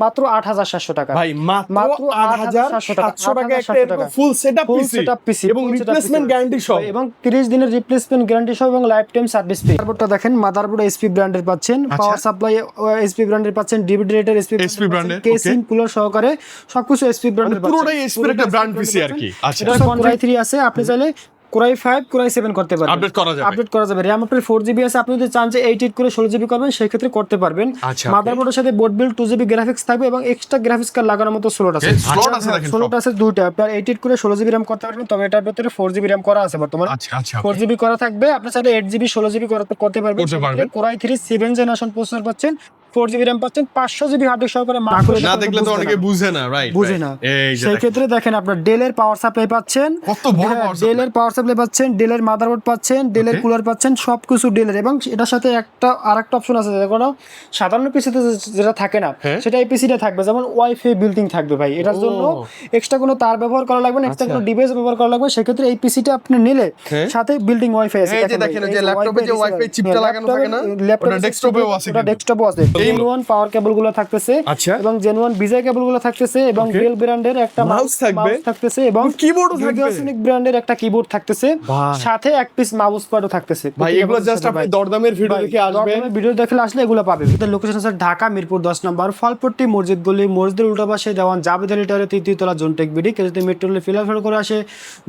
মাত্র 8700 টাকা ভাই মাত্র 8700 টাকা একটা ফুল সেটআপ পিসি এবং রিপ্লেসমেন্ট গ্যারান্টি সহ এবং 30 দিনের রিপ্লেসমেন্ট গ্যারান্টি সহ এবং লাইফ টাইম সার্ভিস ফ্রি। মাদারবোর্ডটা দেখেন, মাদারবোর্ড এসপি ব্র্যান্ডের পাচ্ছেন, পাওয়ার সাপ্লাই এসপি ব্র্যান্ডের পাচ্ছেন, ডিভিডি রেটার এসপি ব্র্যান্ডের, কেসিং কুলার সহকারে সবকিছু এসপি ব্র্যান্ডের পাচ্ছেন। পুরোটাই এসপি এর একটা ব্র্যান্ড পিসি আর কি। আচ্ছা, এটা কোরাই 3 আছে, আপনি চাইলে কোরাই 5 কোরাই 7 করতে পারবেন, আপডেট করা যাবে। র‍্যাম আপনার 4GB আছে, আপনি যদি চান যে 8 করে 16GB করবেন সেই ক্ষেত্রে করতে পারবেন। মাদারবোর্ডের সাথে বোর্ড বিল্ড 2GB গ্রাফিক্স থাকবে এবং এক্সট্রা গ্রাফিক্স কার্ড লাগানোর মতো স্লট আছে। স্লট আছে দুইটা, আপনার 8 করে 16GB র‍্যাম করতে পারবেন, তবে এটার ভিতরে 4GB র‍্যাম করা আছে বর্তমানে। 4GB করা থাকবে, আপনি চাইলে 8GB 16GB করতে পারবেন। কোরাই 3 7 জেনারেশন প্রসেসর পাচ্ছেন, 4GB র‍্যাম পাচ্ছেন, 500GB হার্ড ডিস্ক সহকারে। না দেখলে তো অনেকে বুঝে না, রাইট? বুঝে না। সেই ক্ষেত্রে দেখেন আপনার ডেলের পাওয়ার সাপ্লাই পাচ্ছেন, কত বড় পাওয়ার সাপ্লাই, ডেলের পাওয়ার সাপ্লাই পাচ্ছেন, ডেলের মাদারবোর্ড পাচ্ছেন, ডেলের কুলার পাচ্ছেন, সবকিছু ডেলের। এবং এটার সাথে আরেকটা অপশন আছে, যেটা সাধারণ পিসিতে যেটা থাকে না সেটা এই পিসিতে থাকবে, যেমন ওয়াইফাই বিল্ডিং থাকবে ভাই। এটার জন্য এক্সট্রা কোনো তার ব্যবহার করা লাগবে না, এক্সট্রা কোনো ডিভাইস ব্যবহার করা লাগবে। সেক্ষেত্রে এই পিসিটা আপনি নিলে সাথে বিল্ডিং ওয়াইফাই আছে। এই যে দেখেন যে ল্যাপটপে যে ওয়াইফাই চিপটা লাগানো থাকে না, ওটা ডেস্কটপেও আছে, ওটা ডেস্কটপও আছে। জেনুইন পাওয়ার কেবলগুলো থাকতেছে এবং জেনুইন বিজয় কেবলগুলো থাকতেছে এবং ডেল ব্র্যান্ডের একটা মাউস থাকতেছে এবং কিবোর্ডও থাকবে, সোনিক ব্র্যান্ডের একটা কিবোর্ড থাকতেছে, সাথে এক পিস মাউস প্যাডও থাকতেছে। ভাই এগুলো জাস্ট আপনি দরদামের ভিডিও দেখে আসবেন, দরদামের ভিডিও দেখে আসলে এগুলো পাবে। এর লোকেশন আছে ঢাকা মিরপুর 10 নম্বর ফলপট্টি মসজিদ গলি, মসজিদের উল্টা পাশে দেওয়ান জাবেদ আলী টাওয়ারের 3য় তলা জোনটেক বিডি। কেউ যদি মেট্রো রেল ফিলার করে আসে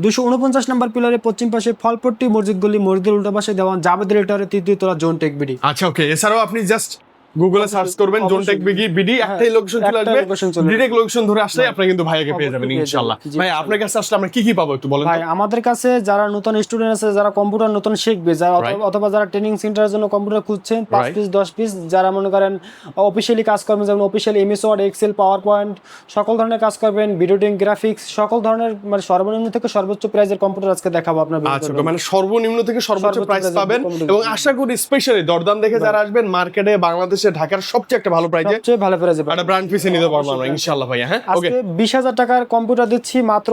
249 নম্বর পিলারের পশ্চিম পাশে ফলপট্টি মসজিদ গলি, মসজিদের উল্টা পাশে দেওয়ান জাবেদ আলী টাওয়ারের 3য় তলা জোনটেক বিডি। আচ্ছা, ওকে। এছাড়াও আপনি জাস্ট গুগলে সার্চ করবেন জোনটেক বিডি, একটাই লোকেশন চলে আসবে, ডাইরেক্ট লোকেশন ধরে আসলে আপনি কিন্তু ভাইয়াকে পেয়ে যাবেন ইনশাআল্লাহ। ভাই আপনার কাছে আসলে আমরা কি পাবো একটু বলেন। ভাই আমাদের কাছে যারা নতুন স্টুডেন্ট আছে, যারা কম্পিউটার নতুন শিখবে, যারা অথবা যারা ট্রেনিং সেন্টারের জন্য কম্পিউটার খুঁজছেন 5 পিস 10 পিস, যারা মনে করেন অফিশিয়ালি কাজ করবেন, যেমন official MS Word, Excel, PowerPoint সকল ধরনের কাজ করবেন, ভিডিও এডিটিং, গ্রাফিক্স সকল ধরনের, মানে সর্বনিম্ন থেকে সর্বোচ্চ প্রাইসের কম্পিউটার আজকে দেখাবো আপনার। আচ্ছা, মানে সর্বনিম্ন থেকে সর্বোচ্চ প্রাইস পাবেন এবং আশা করি স্পেশালি দরদাম দেখে যারা আসবেন মার্কেটে বাংলাদেশে ঢাকার সবচেয়ে একটা ভালো প্রাইসে, সবচেয়ে ভালো প্রাইসে একটা ব্র্যান্ড পিসি নিতে পারবো আমরা ইনশাআল্লাহ ভাইয়া। হ্যাঁ, ওকে। আজকে 20000 টাকার কম্পিউটার দিচ্ছি মাত্র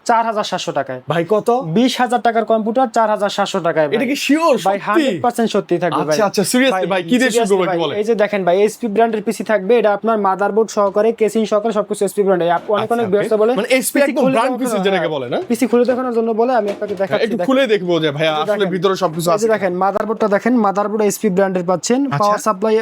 4700 টাকায়। ভাই কত? 20000 টাকার কম্পিউটার 4700 টাকায়। এটা কি শিওর ভাই? 100% সত্যি থাকবে ভাই। আচ্ছা আচ্ছা, সিরিয়াসলি ভাই কি দিয়ে শুরু করব একটু বলেন। এই যে দেখেন ভাই, এসপি ব্র্যান্ডের পিসি থাকবে, এটা আপনার মাদারবোর্ড সহকারে, কেসিং সহকারে সবকিছু এসপি ব্র্যান্ডের। অনেক ব্যবসা বলে মানে এসপি একদম ব্র্যান্ড পিসি যেটাকে বলে না, পিসি খুলে দেখানোর জন্য বলে। আমি আপনাকে দেখাচ্ছি, একটু খুলে দেখবো যে ভাই আসলে ভিতরে সবকিছু আছে। এই যে দেখেন মাদারবোর্ডটা দেখেন, মাদারবোর্ড এসপি ব্র্যান্ডের পাচ্ছেন, পাওয়ার সাপ্লাই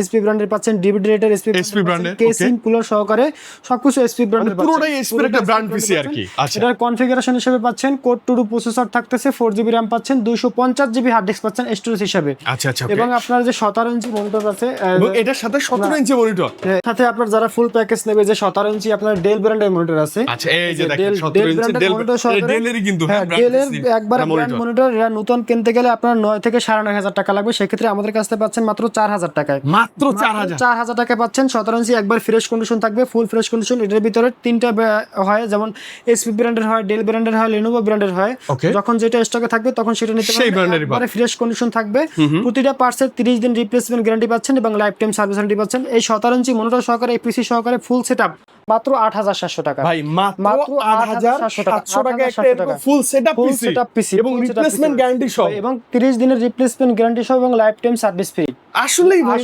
এসপি ব্র্যান্ডের পাচ্ছেন, ডিভিডি রেটার এসপি ব্র্যান্ডের, কেসিং কুলার সহকারে সবকিছু এসপি ব্র্যান্ডের পাচ্ছেন। পুরোটাই এসপি এর একটা ব্র্যান্ড পিসি আর কি। আচ্ছা, এটার কনফিগারেশন হিসেবে পাচ্ছেন কোর 2 প্রসেসর থাকতেছে, 4GB র‍্যাম পাচ্ছেন, 250GB হার্ড ডিস্ক পাচ্ছেন স্টোরেজ হিসেবে। আচ্ছা আচ্ছা, এবং আপনার যে 17 ইঞ্চি মনিটর আছে, এবং এটার সাথে 17 ইঞ্চি মনিটর সাথে আপনার যারা ফুল প্যাকেজ নেবে, যে 17 ইঞ্চি আপনার ডেল ব্র্যান্ডের মনিটর আছে। আচ্ছা, এই যে দেখেন 17 ইঞ্চি ডেলেরই কিন্তু, হ্যাঁ ডেলের একবার ব্র্যান্ড মনিটর। এরা নতুন কিনতে গেলে আপনার 9 থেকে 9500 টাকা লাগবে, সেক্ষেত্রে আমাদের কাছে পাচ্ছেন মাত্র 4000 টাকায়। মাত্র 4000 টাকায় পাচ্ছেন 17 ইঞ্চি একবার ফ্রেশ কন্ডিশন থাকবে, ফুল ফ্রেশ কন্ডিশন। এটার ভিতরে 3টা হয়, যেমন এসপি ব্র্যান্ডের হয়, ডেল ব্র্যান্ডের হয়, লেনোভো ব্র্যান্ডের হয়। যখন যেটা স্টকে থাকবে তখন সেটা নিতে পারবেন, একবারে ফ্রেশ কন্ডিশন থাকবে। প্রতিটা পার্টসের 30 দিন রিপ্লেসমেন্ট গ্যারান্টি পাচ্ছেন এবং লাইফ টাইম সার্ভিস ওয়ারেন্টি পাচ্ছেন। এই 17 ইঞ্চি মনিটর সহকারে, পিসি সহকারে ফুল সেটআপ মাত্র 8700 টাকা। ভাই মাত্র 8700 টাকা একটা ফুল সেটআপ পিসি এবং রিপ্লেসমেন্ট গ্যারান্টি সহ, এবং 30 দিনের রিপ্লেসমেন্ট গ্যারান্টি সহ এবং লাইফ টাইম সার্ভিস ফ্রি। আসলেই ভাই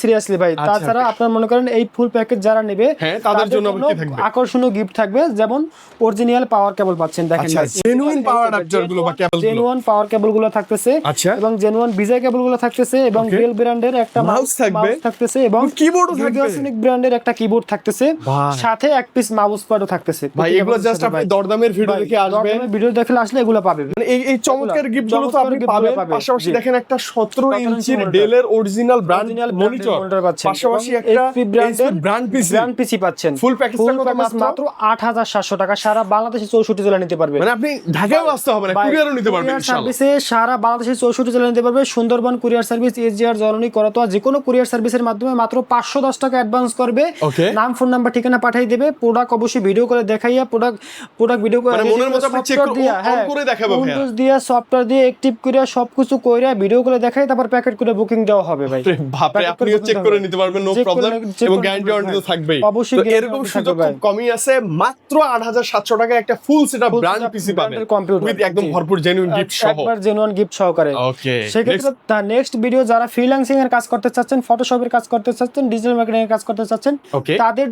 সিরিয়াসলি ভাই। তাছাড়া আপনারা মনে করেন এই ফুল প্যাকেজ যারা নেবে তাদের জন্য কি থাকবে? আকর্ষণীয় গিফট থাকবে, যেমন অরিজিনাল পাওয়ার কেবল পাচ্ছেন। দেখেন জেনুইন পাওয়ার অ্যাডাপ্টার গুলো বা কেবল, জেনুইন পাওয়ার কেবল গুলো থাকতেছে এবং জেনুইন বিজয় কেবল গুলো থাকতেছে এবং ডেল ব্র্যান্ডের একটা মাউস থাকতেছে এবং কিবোর্ডও থাকবে, সোনিক ব্র্যান্ডের একটা কিবোর্ড থাকতেছে, সাথে এক পিস মাউস প্যাডও থাকতেছে। ভাই এগুলো জাস্ট আপনি দরদামের ভিডিও দেখে আসবেন, ভিডিও দেখলে আসলে এগুলো পাবে। মানে এই চমৎকার গিফট গুলো তো আপনি পাবেন। পাশাপাশি দেখেন একটা 17 ইঞ্চির ডেলের অরিজিনাল ব্র্যান্ড মনিটর, পাশাপাশি একটা ব্র্যান্ড পিসি পাচ্ছেন। ফুল প্যাকেজটা কত? মাত্র 8700 টাকা। সারা বাংলাদেশে 64 জেলা নিতে পারবে। মানে আপনি ঢাকায়ও আসতে হবে না, কুরিয়ারও নিতে পারবেন ইনশাআল্লাহ। সার্ভিসে সারা বাংলাদেশে 64 জেলা নিতে পারবে। সুন্দরবন কুরিয়ার সার্ভিস, এসজিআর, জননী, করতোয়া, যে কোনো কুরিয়ার সার্ভিসের মাধ্যমে মাত্র 510 টাকা অ্যাডভান্স করবে। নাম, ফোন নাম্বার, ঠিকানা পাঠিয়ে দেবে, প্রোডাক্ট অবশ্যই ভিডিও করে দেখাইয়া প্রোডাক্ট ভিডিও করে মানে মনের মতো আপনি চেক করে দেখাবো ভাই, উইন্ডোজ দিয়ে সফটওয়্যার দিয়ে অ্যাক্টিভ করে সবকিছু কইরা ভিডিও করে দেখাই, তারপর প্যাকেট করে বুকিং দেওয়া হবে ভাই। বাপরে, আপনিও চেক করে নিতে পারবেন, নো প্রবলেম, এবং গ্যারান্টি ওয়ারেন্টি তো থাকবেই অবশ্যই। তো এরকম সুযোগ খুব কমই আছে, মাত্র 8700 টাকায় একটা ফুল সেটআপ ব্র্যান্ড পিসি পাবেন উইথ একদম ভরপুর জেনুইন গিফট সহ, একবার জেনুইন গিফট সহকারে। ওকে, সেক্ষেত্রে তার নেক্সট ভিডিও যারা ফ্রিল্যান্সিং এর কাজ করতে চাচ্ছেন, ফটোশপের কাজ করতে চাচ্ছেন, ডিজিটাল মার্কেটিং এর কাজ করতে চাচ্ছেন, তাদের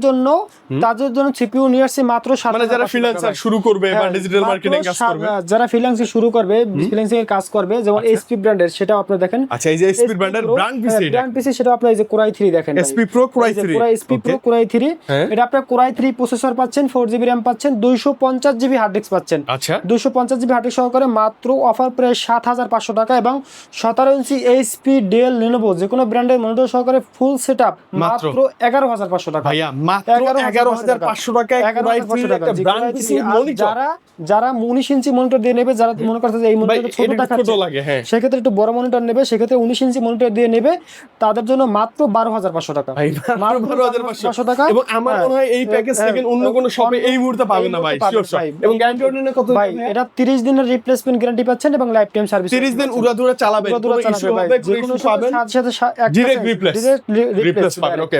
জন্য সিপিইউ নিয়ে আসছে মাত্র 7, মানে যারা ফ্রিল্যান্সার শুরু করবে বা ডিজিটাল মার্কেটিং কাজ করবে, যারা ফ্রিল্যান্সিং শুরু করবে, ফ্রিল্যান্সিং এর কাজ করবে, যেমন এসপি ব্র্যান্ডের, সেটাও আপনারা দেখেন। আচ্ছা, এই যে এসপি ব্র্যান্ডের ব্র্যান্ড পিসি সেটা আপনারা এই যে কোরাই 3 দেখেন, SP pro core i 3, SP pro core i 3, এটা আপনারা কোরাই 3 প্রসেসর পাচ্ছেন, 4GB RAM পাচ্ছেন, 250GB হার্ড ডিস্ক পাচ্ছেন। আচ্ছা, 250GB হার্ড ডিস্ক সহকারে মাত্র অফার প্রাইস 7500 টাকা, এবং 17 ইঞ্চি এইচপি ডেল লিনোভো যে কোনো ব্র্যান্ডের মনিটর সহকারে ফুল সেটআপ মাত্র 11500 টাকা। ভাইয়া মাত্র 11500 টাকায় কোরাই 3 একটা ব্র্যান্ড পিসি মনিটর। যারা 19 ইঞ্চি মনিটর দিয়ে নেবে, যারা মনে করতে যে এই মনিটরটা ছোট লাগে, সেক্ষেত্রে একটু বড় মনিটর নেবে, সেক্ষেত্রে 19 ইঞ্চি মনিটর দিয়ে নেবে, তাদের জন্য মাত্র 12500 টাকা। মাত্র 12500 টাকা। এবং আমার মনে হয় এই প্যাকেজ থেকে অন্য কোনো শপে এই মুহূর্তে পাবেন না ভাই, শিওর শপ। এবং গ্যারান্টি ওয়ারেন্টি কত ভাই? এটা 30 দিনের রিপ্লেসমেন্ট গ্যারান্টি পাচ্ছেন এবং লাইফ টাইম সার্ভিস। 30 দিন উড়াধুরা চালাবেন, কোনো ইস্যু হবে, কোনো ইস্যু পাবেন, ডাইরেক্ট রিপ্লেস পাবেন। ওকে,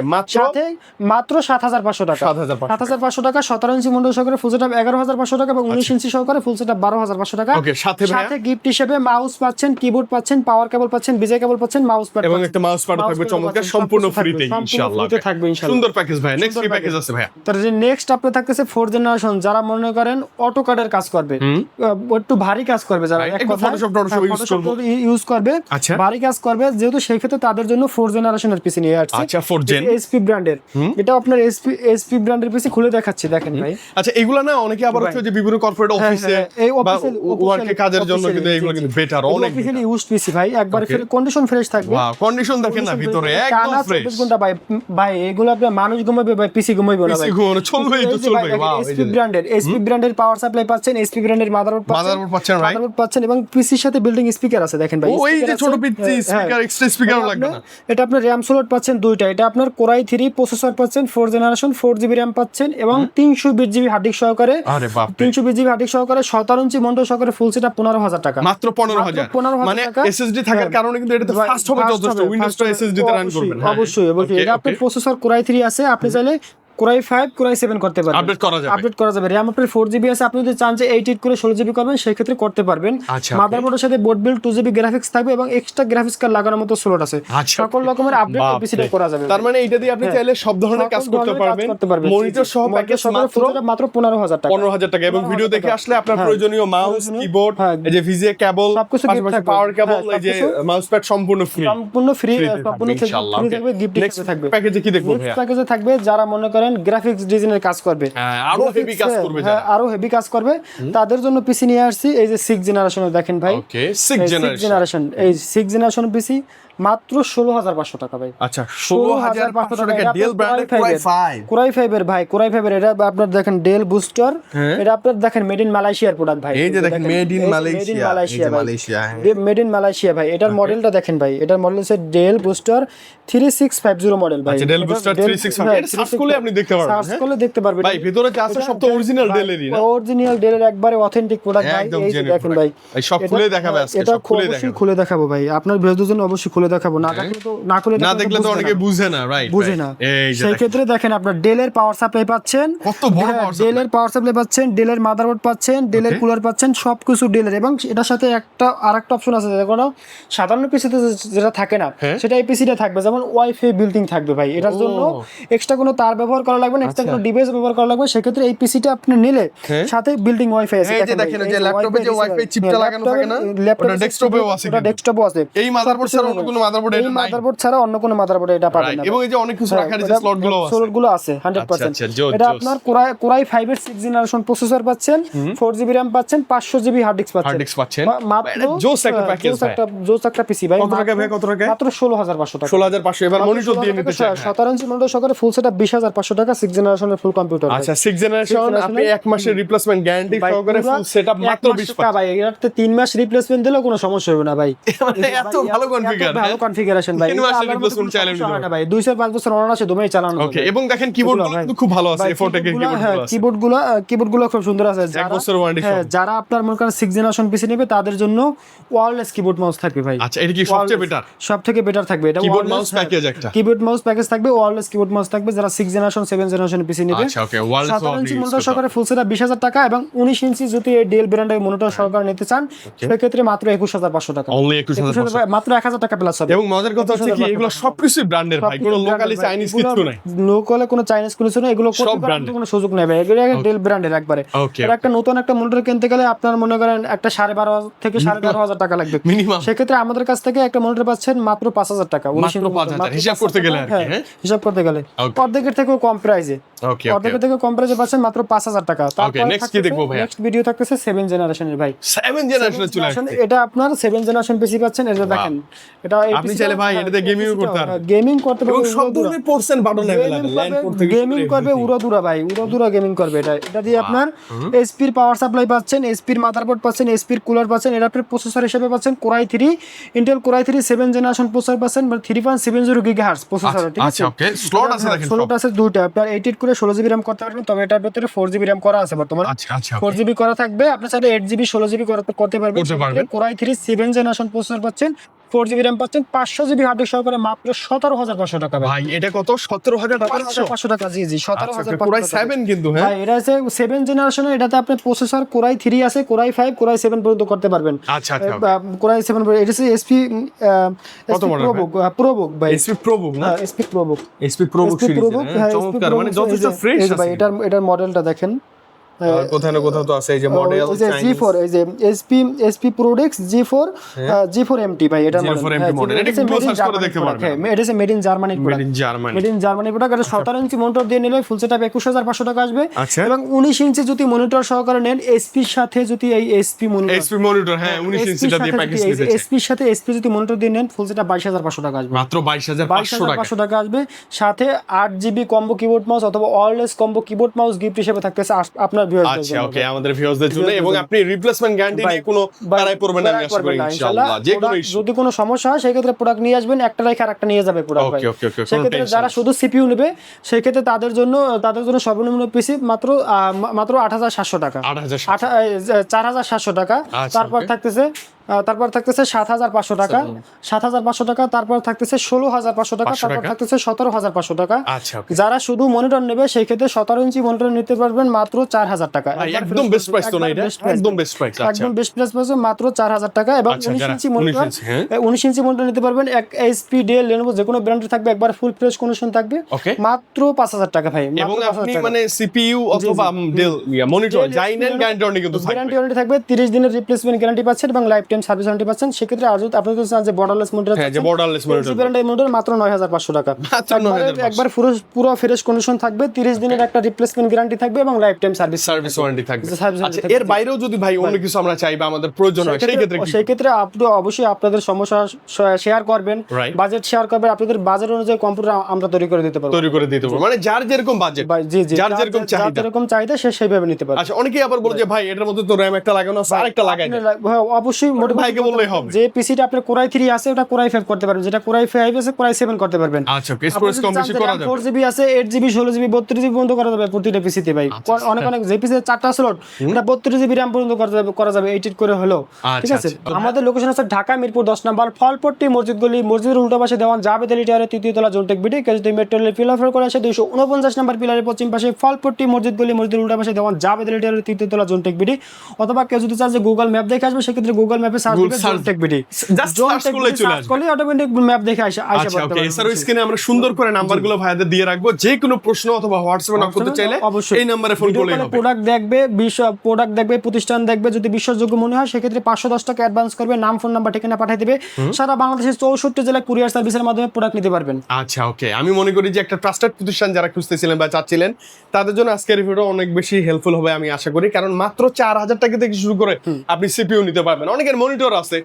মাত্র 7500 টাকা। 7500 টাকা 17 ইঞ্চি মনিটর সহকারে ফুল সেটআপ 11500 টাকা, এবং 19 ইঞ্চি সহকারে ফুল সেটআপ 12500 টাকা। ওকে, সাথে গিফট হিসেবে মাউস পাচ্ছেন, কিবোর্ড পাচ্ছেন, পাওয়ার কেবল পাচ্ছেন, বিজয় কেবল পাচ্ছেন, মাউস প্যাড এবং একটা মাউস প্যাড থাকবে চমৎকার, সম্পূর্ণ ফ্রিতে ইনশাআল্লাহ থাকবে। সুন্দর প্যাকেজ ভাই। নেক্সট কি প্যাকেজ আছে ভাই? তার যে নেক্সট আপনাদের থাকতেছে 4th জেনারেশন, যারা মনে করেন অটোক্যাডের কাজ করবে, একটু ভারী কাজ করবে, যারা এক কথা ফটোশপ ইউজ করবে, ভারী কাজ করবে, যেহেতু সেই ক্ষেত্রে তাদের জন্য 4th জেনারেশনের পিসি নিয়ে আসছে। আচ্ছা, 4th জেন এসপি ব্র্যান্ডের, এটা আপনার এসপি ব্র্যান্ডের পিসি খুলে দেখাচ্ছি, দেখেন ভাই। আচ্ছা, এগুলা না অনেকে আবার হচ্ছে যে বিভিন্ন কর্পোরেট অফিসে বা ওয়ার্কে কাজের জন্য কিন্তু এগুলো কিন্তু বেটার, অনেক অফিসিয়ালি ইউজড পিসি ভাই, একবার কন্ডিশন ফ্রেশ থাকবে। ওয়াও, কন্ডিশন দেখেন না ভিতরে একদম ফ্রেশ। 24 ঘন্টা ভাই এগুলো আপনার মানুষ ঘুমাবে ভাই, পিসি ঘুমাইবে না ভাই, পিসি ঘুমানো চলবেই তো চলবে। ওয়াও, এসপি ব্র্যান্ডের পাওয়ার সাপ্লাই পাচ্ছেন, এসপি ব্র্যান্ডের মাদারবোর্ড পাচ্ছেন, এবং পিসির সাথে বিল্ডিং স্পিকার আছে, দেখেন ভাই। ওই যে ছোট পিসি স্পিকার, এক্সট্রা স্পিকারও লাগবে না। এটা আপনার র‍্যাম স্লট পাচ্ছেন দুইটা, এটা আপনার কোরাই 3 প্রসেসর পাচ্ছেন, 4th জেনারেশন, 4GB RAM পাচ্ছেন, এবং 320GB হার্ড ডিস্ক সহকারে। আরে বাপ রে, 320GB হার্ড ডিস্ক সহকারে 17 ইঞ্চি মনিটর সহকারে ফুল সেটআপ 15000 টাকা। মাত্র 15000 মানে এসএসডি থাকার কারণে কিন্তু এটা তো ফাস্ট হবে যথেষ্ট। উইন্ডোজটা এসএসডি তে রান করবেন। অবশ্যই এটা আপনার প্রসেসর কোরাই 3 আছে, আপনি চাইলে কোরাই 5 কোরাই 7 করতে পারবেন, আপডেট করা যাবে। RAM আপনার 4GB আছে, আপনি যদি চান যে 8 করে 16GB করবেন, সেই ক্ষেত্রে করতে পারবেন। মাদারবোর্ডের সাথে বোর্ড বিল্ড 2GB গ্রাফিক্স থাকবে, এবং এক্সট্রা গ্রাফিক্স কার্ড লাগানোর মতো স্লট আছে, সকল রকমের আপডেট পিসিতে করা যাবে। তার মানে এটা দিয়ে আপনি চাইলে সব ধরনের কাজ করতে পারবেন, মনিটর সহ প্যাকেজ মাত্র 15000 টাকা। 15000 টাকা। এবং ভিডিও দেখে আসলে আপনার প্রয়োজনীয় মাউস, কিবোর্ড, এই যে ভিজিএ কেবল, পাওয়ার কেবল, এই যে মাউস প্যাড সম্পূর্ণ ফ্রি থাকবে। গিফট হিসেবে থাকবে। প্যাকেজে কি দেখবো ভাইয়া? প্যাকেজে থাকবে যারা মনে করেন গ্রাফিক্স ডিজাইনের কাজ করবে, আরো হেভি কাজ করবে, আরো হেভি কাজ করবে, তাদের জন্য পিসি নিয়ে আসছি। এই যে 6th জেনারেশন দেখেন ভাই, ওকে 6th জেনারেশন, এই 6th জেনারেশন পিসি মাত্র 16500 টাকা ভাই। আচ্ছা, 16500 টাকা ডেল ব্র্যান্ডের কোরাই 5 এর ভাই, কোরাই 5 এর এটা আপনার দেখেন ডেল বুস্টার, এটা আপনার দেখেন মেড ইন মালয়েশিয়ার প্রোডাক্ট ভাই। এই যে দেখেন made in Malaysia, made in Malaysia ভাই। এটার মডেলটা দেখেন ভাই, এটার মডেল হচ্ছে ডেল বুস্টার 3650 মডেল ভাই। আচ্ছা, ডেল বুস্টার 3650, এটা সার্চ করলে আপনি দেখতে পারবেন, সার্চ করলে দেখতে পারবেন ভাই। ভিতরে যা আছে সব তো অরিজিনাল ডেলেরই না, অরিজিনাল ডেলের একবারে অথেন্টিক প্রোডাক্ট ভাই। এই যে দেখেন ভাই, এই সব খুলে দেখাবে আজকে, এটা সব খুলে অবশ্যই খুলে দেখাবো ভাই, আপনার ভিউয়ারদের জন্য অবশ্যই খুলে দেখাবো। না দেখলে তো অনেকে বুঝে না, রাইট, বুঝে না। সেই ক্ষেত্রে দেখেন আপনার ডেলের পাওয়ার সাপ্লাই পাচ্ছেন, কত বড় পাওয়ার সাপ্লাই, ডেলের পাওয়ার সাপ্লাই পাচ্ছেন, ডেলের মাদারবোর্ড পাচ্ছেন, ডেলের কুলার পাচ্ছেন, সবকিছু ডেলের। এবং এটার সাথে আরেকটা অপশন আছে, যেটা সাধারণ পিসিতে যেটা থাকে না, সেটা এই পিসিতে থাকবে, যেমন ওয়াইফাই বিল্ডিং থাকবে ভাই। এটার জন্য এক্সট্রা কোনো তার ব্যবহার করা লাগবে না, এক্সট্রা কোনো ডিভাইস ব্যবহার করা লাগবে। সেক্ষেত্রে এই পিসিটা আপনি নিলে সাথে বিল্ডিং ওয়াইফাই আছে। এই যে দেখেন যে ল্যাপটপে যে ওয়াইফাই চিপটা লাগানো থাকে না, ওটা ডেস্কটপেও আছে, ওটা ডেস্কটপও আছে। এই মাদারবোর্ড ছাড়া অন্য কোনো মাদারবোর্ড এটা নাই, মাদারবোর্ড ছাড়া অন্য কোনো মাদারবোর্ডে এটা পাবেন না। এবং এই যে অনেক কিছু রাখার যে স্লটগুলো আছে 100%। এটা আপনার কোরাই 5 এর 6th জেনারেশন প্রসেসর পাচ্ছেন, 4GB RAM পাচ্ছেন, 500GB হার্ড ডিস্ক পাচ্ছেন। মাত্র জোস একটা প্যাকেজ ভাই, জোস একটা পিসি ভাই। কত টাকা ভাই? কত টাকা? মাত্র 16500 টাকা। 16500। এবার মনিটর দিয়ে নিতে চাই 17 ইঞ্চি মনিটর সহকারে ফুল সেটআপ 20500 টাকা, 6th জেনারেশনের ফুল কম্পিউটার। আচ্ছা, 6th জেনারেশন আপনি 1 মাসের রিপ্লেসমেন্ট গ্যারান্টি সহকারে ফুল সেটআপ মাত্র 20 টাকা ভাই। এটাতে 3 মাস রিপ্লেসমেন্ট দিলেও কোনো সমস্যা হবে না ভাই, মানে এত ভালো কনফিগার, ভালো কনফিগারেশন ভাই, না ভাই 2-5 বছর অনায়াসে দমে চালানো। ওকে, এবং দেখেন কিবোর্ড কিন্তু খুব ভালো আছে, Fortec এর কিবোর্ডগুলো খুব সুন্দর আছে। যারা আপনার মনে করেন 6 জেনারেশন পিসি নেবে তাদের জন্য ওয়্যারলেস কিবোর্ড মাউস থাকবে ভাই। আচ্ছা, এটা কি সবচেয়ে বেটার? সবথেকে বেটার থাকবে এটা, কিবোর্ড মাউস প্যাকেজ একটা, কিবোর্ড মাউস প্যাকেজ থাকবে, ওয়্যারলেস কিবোর্ড মাউস থাকবে যারা 6 জেনারেশন 7 জেনারেশন পিসি নেবে। আচ্ছা, ওকে, ওয়্যারলেস 17 ইঞ্চি মনিটর সহকারে ফুল সেটআপ 20000 টাকা, এবং 19 ইঞ্চি যদি ডেল ব্র্যান্ডের মনিটর সহকারে নিতে চান সেক্ষেত্রে মাত্র 21500 টাকা, অনলি 21500, মাত্র 1000 টাকা প্লাস হবে। এবং মজার কথা হচ্ছে কি এগুলো সবকিছু ব্র্যান্ডের ভাই, কোনো লোকালি চাইনিজ কিছু নাই, লোকালে কোনো চাইনিজ কিছু নাই, এগুলো করতে পারার কোনো সুযোগ নেই ভাই, এগুলো ডেল ব্র্যান্ডের একবারে। আর একটা নতুন একটা মনিটর কিনতে গেলে আপনার মনে করেন একটা 12,500 থেকে 13,500 টাকা লাগবে মিনিমাম। সেক্ষেত্রে আমাদের কাছ থেকে একটা মনিটর পাচ্ছেন মাত্র 5000 টাকা, মাত্র 5000 হিসাব করতে গেলে আর কি, হ্যাঁ হিসাব করতে গেলে অর্ধেকের থেকেও কম প্রাইসে, অর্ধেকের থেকে কম প্রাইসে পাচ্ছেন মাত্র 5000 টাকা। ওকে, নেক্সট কি দেখবো ভাই? নেক্সট ভিডিও থাকতেছে 7 জেনারেশনের ভাই, 7 জেনারেশনের চলে আসছে। এটা আপনার 7 জেনারেশন পিসি পাচ্ছেন, এই যে দেখেন এটা আপনি চাইলে ভাই এটাতে গেমিং করতে পারবেন, গেমিং করতে পারবেন, সব ধরনের পার্সেন্ট বাটন अवेलेबल, ল্যান্ড করতে গেমিং করবে উড়াদুরা ভাই, উড়াদুরা গেমিং করবে। এটা দিয়ে আপনার এসপির পাওয়ার সাপ্লাই পাচ্ছেন, এসপির মাদারবোর্ড পাচ্ছেন, এসপির কুলার পাচ্ছেন, এটা আপনার প্রসেসর হিসেবে পাচ্ছেন Core i3 Intel Core i3 7 generation processor পাচ্ছেন, 3.70 গিগাহার্টজ প্রসেসর, ঠিক আছে? আচ্ছা, ওকে, স্লট আছে দেখেন, স্লট আছে দুইটা, আপনার 8 করে 16GB RAM করতে পারবেন, তবে এটার ভিতরে 4GB RAM করা আছে বর্তমানে। আচ্ছা আচ্ছা, 4GB করা থাকবে, আপনি চাইলে 8GB 16GB করতে পারবেন। Core i3 7 জেনারেশন প্রসেসর পাচ্ছেন, 4GB RAM পাচ্ছেন, 500GB হার্ড ডিস্ক সহকারে মাত্র 17500 টাকা ভাই। এটা কত? 17500 টাকা, জি 17500 Core i7 কিন্তু, হ্যাঁ ভাই এটা আছে 7 জেনারেশনের, এটাতে আপনি প্রসেসর Core i3 আছে, Core i5, Core i7 পর্যন্ত করতে পারবেন। আচ্ছা আচ্ছা, Core i7 এটা আছে SP প্রোবুক ভাই, SP প্রোবুক না, SP প্রোবুক সিরিজ, চমৎকার, মানে যথেষ্ট ফ্রেশ আছে ভাই। এটার মডেলটা দেখেন, কোথাও না কোথাও তো আছে, এই যে মডেল G4, এই যে SP Prodex G4 MT ভাই, এটা মডেল, এটা কি সার্চ করে দেখতে পারবেন, এটা হচ্ছে made in Germany product, made in Germany product. এটা 17 ইঞ্চি মনিটর দিয়ে নিলে ফুল সেটআপ 21500 টাকা আসবে, এবং 19 ইঞ্চি যদি মনিটর সহকারে নেন এসপি সাথে, যদি এই এসপি মনিটর, হ্যাঁ 19 ইঞ্চিটা দিয়ে প্যাকেজ দিয়েছে, এসপি সাথে এসপি যদি মনিটর দিয়ে নেন ফুল সেটআপ 22500 টাকা আসবে, মাত্র 22500 টাকা আসবে। সাথে 8GB কম্বো কিবোর্ড মাউস অথবা wireless combo keyboard mouse gift হিসেবে থাকতেছে আপনার ভিউয়ারদের জন্য। আচ্ছা, ওকে, আমাদের ভিউয়ারদের জন্য, এবং আপনি রিপ্লেসমেন্ট গ্যারান্টি নিয়ে কোনো প্যারায় পড়বেন না, আমি আশা করি ইনশাআল্লাহ। যে কোনো যদি কোনো সমস্যা হয় সেই ক্ষেত্রে প্রোডাক্ট নিয়ে আসবেন, একটা রেখে আরেকটা নিয়ে যাবে প্রোডাক্ট ভাই। সেই ক্ষেত্রে যারা শুধু সিপিইউ নেবে সেই ক্ষেত্রে তাদের জন্য সর্বনিম্ন পিসি মাত্র 8700 টাকা, 4700 টাকা। তারপর থাকতেছে 7500 টাকা, 7500 টাকা। তারপর থাকতেছে 16500 টাকা, তারপর থাকতেছে 17500 টাকা। যারা শুধু মনিটর নেবে সেই ক্ষেত্রে 17 ইঞ্চি মনিটর নিতে পারবেন মাত্র 4000 টাকা, একদম বেস্ট প্রাইস তো না, এটা একদম বেস্ট প্রাইস, একদম বেস্ট প্রাইস পাচ্ছেন মাত্র 4000 টাকা। এবং 19 ইঞ্চি মনিটর নিতে পারবেন, এক HP Dell Lenovo যে কোনো ব্র্যান্ডের থাকবে, একবার ফুল ফ্রেশ কন্ডিশন থাকবে, মাত্র 5000 টাকা ভাই। এবং আপনি মানে সিপিইউ অথবা ডেল মনিটর যাই নেন গ্যারান্টি কিন্তু থাকবে, গ্যারান্টি থাকবে, 30 দিনের রিপ্লেসমেন্ট গ্যারান্টি পাচ্ছেন এবং লাইফ টাইম সার্ভিস ওয়ারেন্টি পাচ্ছেন। সেক্ষেত্রে আর যদি আপনি চান যে বর্ডারলেস মনিটর, হ্যাঁ যে বর্ডারলেস মনিটর, ব্র্যান্ডের মনিটর মাত্র 9500 টাকা, একবার পুরো ফ্রেশ কন্ডিশন থাকবে, 30 দিনের একটা রিপ্লেসমেন্ট গ্যারান্টি থাকবে এবং লাইফ টাইম সার্ভিস ওয়ারেন্টি থাকবে। আচ্ছা, এর বাইরেও যদি ভাই অন্য কিছু আমরা চাই বা আমাদের প্রয়োজন হয় সেই ক্ষেত্রে আপনি অবশ্যই আপনাদের সমস্যা শেয়ার করবেন, বাজেট শেয়ার করবেন, আপনাদের বাজেট অনুযায়ী কম্পিউটার আমরা তৈরি করে দিতে পারবো, মানে যার যেরকম বাজেট, যার যেরকম চাহিদা সে সেইভাবে নিতে পারবে। আচ্ছা, অনেকেই আবার বলে যে ভাই এটার মধ্যে তো র‍্যাম একটা লাগানো আছে, আরেকটা লাগাই না, অবশ্যই ভাইকে বললেই হবে। যে পিসিটা আপনার Core i3 আছে ওটা Core i5 করতে পারবেন, যেটা Core i5 আছে Core i7 করতে পারবেন। আচ্ছা, স্টোরেজ কম বেশি করা যাবে, 4GB আছে 8GB 16GB 32GB পর্যন্ত করা যাবে প্রতিটা পিসিতে ভাই। অনেক যে পিসিতে 4টা স্লট, এটা 32GB RAM পর্যন্ত করা যাবে 8 করে হলো, ঠিক আছে। আমাদের লোকেশন আছে ঢাকা মিরপুর 10 নম্বর ফলপট্টি মসজিদ গলি, মসজিদের উল্টো পাশে দেওয়ান জাবেদ আলী টাওয়ারের 3য় তলা জোনটেক বিডি। যদি মেট্রো রেল ফিলাফার করে আসে 249 নম্বর পিলারের পশ্চিম পাশে ফলপট্টি মসজিদ গলি, মসজিদের উল্টো পাশে দেওয়ান জাবেদ আলী টাওয়ারের 3য় তলা জোনটেক বিডি। অথবা কেউ যদি চায় যে গুগল ম্যাপ দেখে আসবে সেক্ষেত্রে গুগল ম্যাপে সার্চ দিবে জোনটেক বিডি, জাস্ট সার্চ করলে অটোমেটিক ম্যাপ দেখে আসে। আচ্ছা, ওকে, এছাড়াও স্ক্রিনে আমরা সুন্দর করে নাম্বারগুলো ভাইয়াদের দিয়ে রাখবো, যে কোনো প্রশ্ন অথবা হোয়াটসঅ্যাপে নক করতে চাইলে এই নম্বরে ফোন করলেই হবে। প্রোডাক্ট দেখবে, প্রতিষ্ঠান দেখবে, যদি বিশ্বাসযোগ্য মনে হয় সেক্ষেত্রে 510 টাকা অ্যাডভান্স করবে, নাম ফোন নাম্বার ঠিকানা পাঠিয়ে দিবে, সারা বাংলাদেশের 64 জেলায় কুরিয়ার সার্ভিসের মাধ্যমে প্রোডাক্ট নিতে পারবেন। আচ্ছা, ওকে, আমি মনে করি যে একটা ট্রাস্টেড প্রতিষ্ঠান যারা খুঁজতেছিলেন বা চাচ্ছিলেন তাদের জন্য আজকের ভিডিও অনেক বেশি হেল্পফুল হবে আমি আশা করি, কারণ মাত্র 4000 টাকা থেকে শুরু করে আপনি সিপিইউ নিতে পারবেন। অনেকের মনিটর আছে,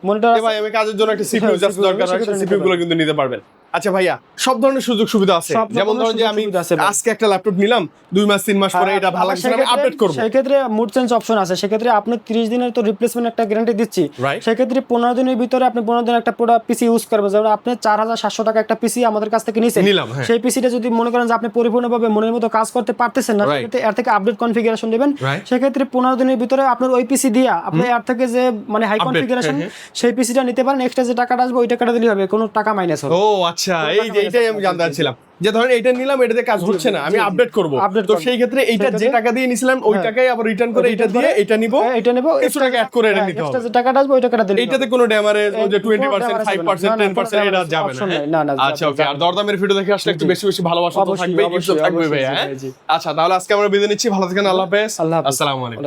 ভাই আমি কাজের জন্য একটা সিপিইউ জাস্ট দরকার হয়, সিপিইউ গুলো কিন্তু নিতে পারবেন। আচ্ছা ভাইয়া, সব ধরনের সুযোগ সুবিধা আছে, সব যেমন ধরনের ধরুন যে সুযোগ আমি সুবিধা আছে ভাই। আজকে একটা ল্যাপটপ নিলাম, 2 মাস 3 মাস পরে এটা ভালো লাগছে না, আমি আপডেট করব। সেক্ষেত্রে মুড চেঞ্জ অপশন আছে, সেক্ষেত্রে আপনি 30 দিনের তো রিপ্লেসমেন্ট একটা গ্যারান্টি দিচ্ছি। Right. সেক্ষেত্রে 15 দিনের ভিতরে আপনি 15 দিন একটা পুরো পিসি ইউজ করবেন, যেমন আপনি 4700 টাকা একটা পিসি আমাদের কাছ থেকে নিছেন, নিলাম, হ্যাঁ। সেই পিসিটা যদি মনে করেন যে আপনি পরিপূর্ণভাবে মনের মতো কাজ করতে পারতেছেন না, Right. সেক্ষেত্রে এর থেকে আপডেট কনফিগারেশন দিবেন। Right. সেক্ষেত্রে 15 দিনের ভিতরে আপনার ওই পিসি দিয়া আপনি এর থেকে যে মানে হাই Update, কনফিগারেশন হ্যাঁ, সেই পিসিটা নিতে পারেন। এক্সট্রা যে টাকাটা আসবে ওই টাকাটা দিলেই হবে, কোনো টাকা মাইনাস হবে। ও আচ্ছা, এই যে এটাই আমি জানতে চাচ্ছিলাম, যে ধরেন এটা নিলাম, এটাতে কাজ হচ্ছে না, আমি আপডেট করব, Update তো করবো। সেই ক্ষেত্রে এইটা যে টাকা দিয়ে নিছিলাম ওই টাকাই আবার রিটার্ন করে এটা দিয়ে এটা নিব, এটা নেব, কিছু টাকা অ্যাড করে এটা নিতে এক্সট্রা হবে। যে টাকাটা আসবে ওই টাকাটা দিলেই হবে। এইটাতে কোনো ড্যামারেজ ওই যে 20% কোনো 5% না, না, 10% এটা যাবে option না, নাই, না, না, আচ্ছা যাবে ওকে। আর দরদামের ভিডিও দেখে আসলে একটু বেশি বেশি ভালোবাসা তো অবশ্যই, থাকবে, অবশ্যই, থাকবে অবশ্যই, ভাই, হ্যাঁ। জি, জি। আচ্ছা তাহলে আজকে আমরা বিদায় নিচ্ছি, ভালো থাকেন, আল্লাহ হাফেজ, আল্লাহ হাফেজ। আসসালামু আলাইকুম।